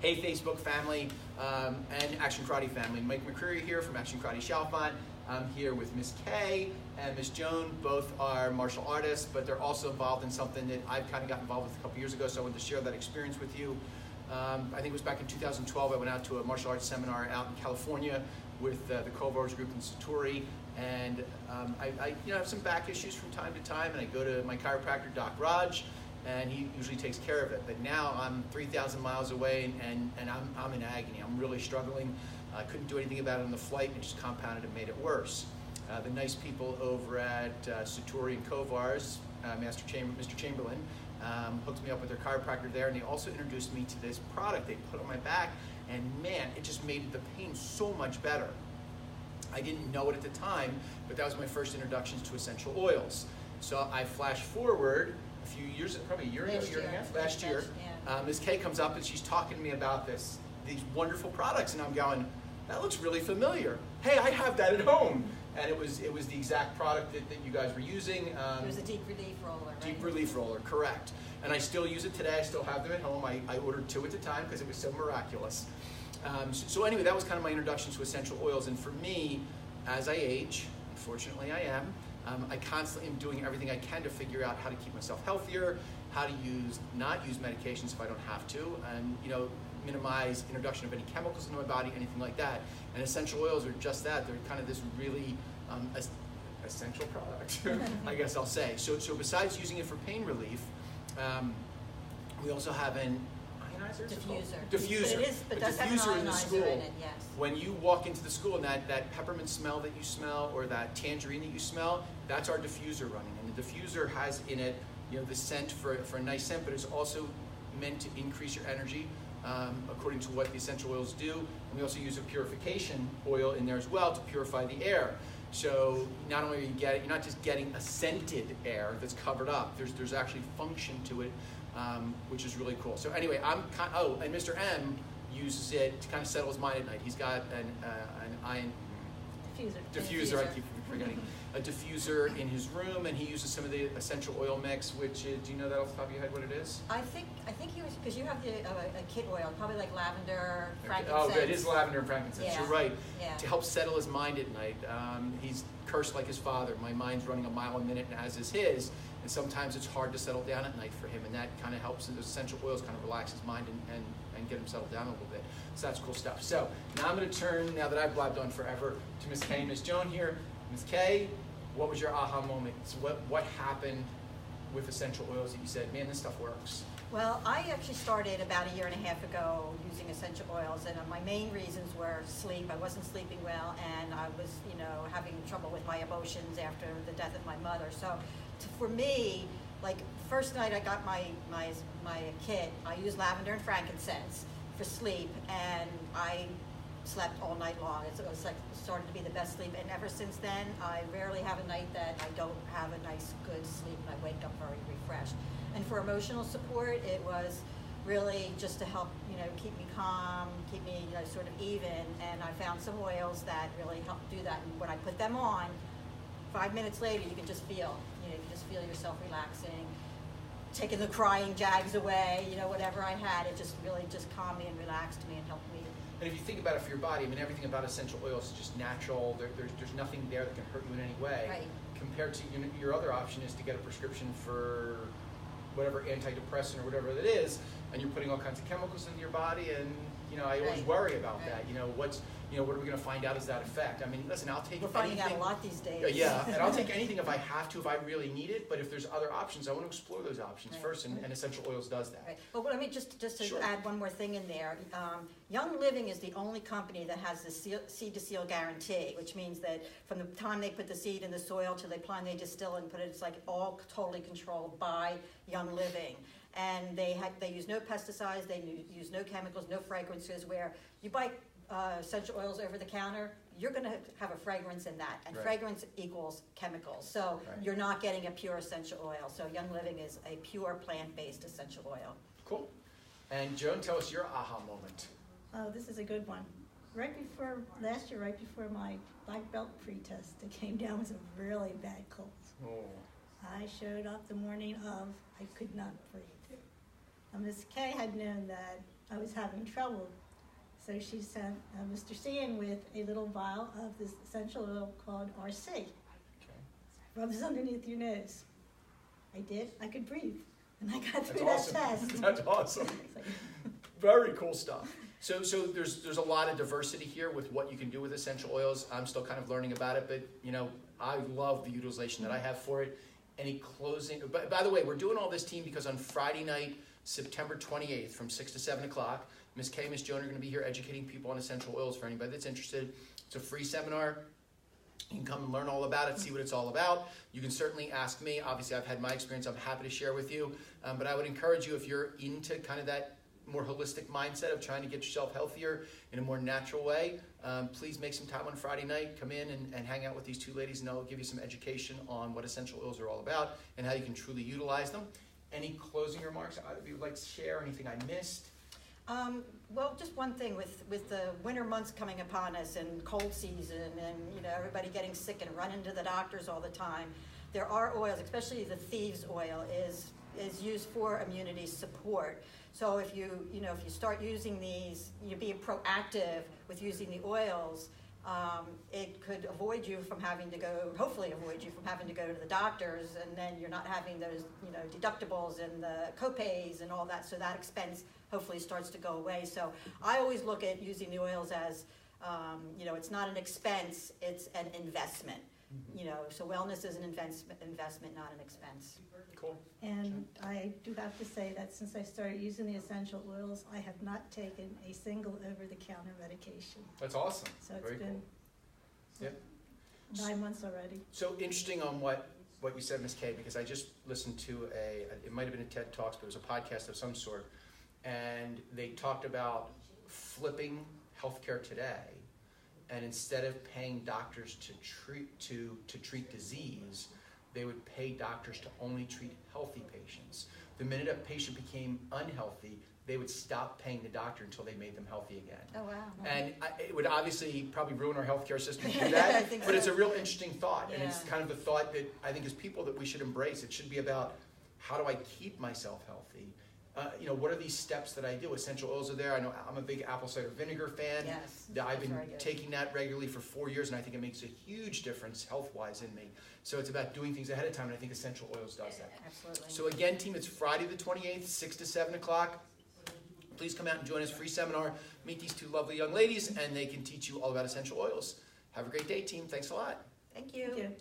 Hey Facebook family and Action Karate family. Mike McCreary here from Action Karate Chalfont. I'm here with Miss Kay and Miss Joan. Both are martial artists, but they're also involved in something that I've kind of got involved with a couple years ago, so I wanted to share that experience with you. I think it was back in 2012, I went out to a martial arts seminar out in California with the Kovars group in Satori, and I have some back issues from time to time, and I go to my chiropractor, Doc Raj, and he usually takes care of it. But now I'm 3,000 miles away, and I'm in agony. I'm really struggling. I couldn't do anything about it on the flight, and it just compounded and made it worse. The nice people over at Satori and Kovars, Mr. Chamberlain, hooked me up with their chiropractor there, and they also introduced me to this product they put on my back, and man, it just made the pain so much better. I didn't know it at the time, but that was my first introductions to essential oils. So I flash forward a few years, probably a year and a half, last year. Ms. Kay comes up and she's talking to me about these wonderful products, and I'm going, that looks really familiar. Hey, I have that at home. And it was the exact product that you guys were using. It was a deep relief roller, right? Deep relief roller, correct. And I still use it today. I still have them at home. I ordered 2 at the time because it was so miraculous. So anyway, that was kind of my introduction to essential oils. And for me, as I age, unfortunately I am, I constantly am doing everything I can to figure out how to keep myself healthier, how to not use medications if I don't have to, and minimize introduction of any chemicals into my body, anything like that. And essential oils are just that. They're kind of this really essential product, I guess I'll say. So besides using it for pain relief, we also have an ionizer? Diffuser. But it does have an ionizer in it, yes. When you walk into the school and that peppermint smell that you smell, or that tangerine that you smell, that's our diffuser running. And the diffuser has in it, the scent for a nice scent, but it's also meant to increase your energy, according to what the essential oils do. And we also use a purification oil in there as well to purify the air. So not only are you're not just getting a scented air that's covered up, there's actually function to it, which is really cool. So anyway, and Mr. M uses it to kind of settle his mind at night. He's got an diffuser, I keep forgetting. A diffuser in his room, and he uses some of the essential oil mix, which is, do you know that off the top of your head what it is? I think he was, because you have a kit oil, probably like lavender, frankincense. Oh, it is lavender and frankincense. Yeah. You're right. Yeah. To help settle his mind at night. He's cursed like his father. My mind's running a mile a minute, and as is his. And sometimes it's hard to settle down at night for him, and that kind of helps. And those essential oils kind of relax his mind and get him settled down a little bit. So that's cool stuff. So now I'm going to turn, now that I've blabbed on forever, to Ms. Kay and Ms. Joan here. Ms. Kay, what was your aha moment? So what happened with essential oils that you said, man, this stuff works? Well, I actually started about a year and a half ago using essential oils, and my main reasons were sleep. I wasn't sleeping well, and I was, having trouble with my emotions after the death of my mother. So for me, like first night I got my kit, I used lavender and frankincense for sleep, and I slept all night long. It was like started to be the best sleep, and ever since then I rarely have a night that I don't have a nice good sleep and I wake up very refreshed. And for emotional support, it was really just to help keep me calm, keep me sort of even, and I found some oils that really help do that. And when I put them on, 5 minutes later you can just feel you can just feel yourself relaxing, taking the crying jags away, whatever I had, it just really just calmed me and relaxed me and helped me. And if you think about it for your body, everything about essential oils is just natural. There's nothing there that can hurt you in any way. Right. Compared to your other option is to get a prescription for whatever antidepressant or whatever it is, and you're putting all kinds of chemicals into your body, and I always worry about that. What are we going to find out is that effect? Listen, I'll take. We're finding out a lot these days. Yeah, and I'll take anything if I have to, if I really need it. But if there's other options, I want to explore those options first, and essential oils does that. Right. But let me just to Sure. add one more thing in there. Young Living is the only company that has the seed to seal guarantee, which means that from the time they put the seed in the soil till they distill and put it, it's like all totally controlled by Young Living. And they use no pesticides, they use no chemicals, no fragrances. Where you buy essential oils over the counter, you're going to have a fragrance in that, and fragrance equals chemicals. So you're not getting a pure essential oil. So Young Living is a pure plant-based essential oil. Cool. And Joan, tell us your aha moment. Oh, this is a good one. Last year, right before my black belt pre-test, it came down with a really bad cold. Oh. I showed up the morning of, I could not breathe. Miss Kay had known that I was having trouble. So she sent Mr. C in with a little vial of this essential oil called RC. Okay. Rubs underneath your nose. I did. I could breathe. And I got through That's that awesome. test. That's awesome. It's like, Very cool stuff. So there's a lot of diversity here with what you can do with essential oils. I'm still kind of learning about it, but you know, I love the utilization that I have for it. Any closing? By the way, we're doing all this, team, because on Friday night, September 28th, from 6 to 7 o'clock, Ms. Kay, Ms. Joan are going to be here educating people on essential oils. For anybody that's interested, it's a free seminar. You can come and learn all about it, see what it's all about. You can certainly ask me. Obviously, I've had my experience. I'm happy to share with you. But I would encourage you, if you're into kind of that more holistic mindset of trying to get yourself healthier in a more natural way, please make some time on Friday night. Come in and hang out with these two ladies, and they'll give you some education on what essential oils are all about and how you can truly utilize them. Any closing remarks either of you would like to share? Anything I missed? Well, just one thing with the winter months coming upon us and cold season and, you know, everybody getting sick and running to the doctors all the time, there are oils, especially the thieves oil is used for immunity support. So if you start using these, you're being proactive with using the oils, it could avoid you from having to go, hopefully avoid you from having to go to the doctors, and then you're not having those, you know, deductibles and the co-pays and all that, so that expense hopefully starts to go away. So I always look at using the oils as, you know, it's not an expense, it's an investment. You know, so wellness is an investment, not an expense. Cool. and I do have to say that since I started using the essential oils, I have not taken a single over-the-counter medication. That's awesome. So it's Very been cool. Yep. 9 months already. So interesting on what you said, Ms. Kay, because I just listened to it might have been a TED Talks, but it was a podcast of some sort, and they talked about flipping healthcare today, and instead of paying doctors to treat disease, they would pay doctors to only treat healthy patients. The minute a patient became unhealthy, they would stop paying the doctor until they made them healthy again. Oh, wow. And it would obviously probably ruin our healthcare system to do that, I think but so. it's a real interesting thought, and it's Yeah. kind of the thought that I think as people that we should embrace. It should be about, how do I keep myself healthy? You know, what are these steps that I do? Essential oils are there. I know I'm a big apple cider vinegar fan. Yes, I've that's been very good. taking that regularly for 4 years, and I think it makes a huge difference health-wise in me. So it's about doing things ahead of time, and I think essential oils does that. Absolutely. So again, team, it's Friday the 28th, 6 to 7 o'clock. Please come out and join us, free seminar. Meet these two lovely young ladies, and they can teach you all about essential oils. Have a great day, team. Thanks a lot. Thank you. Thank you.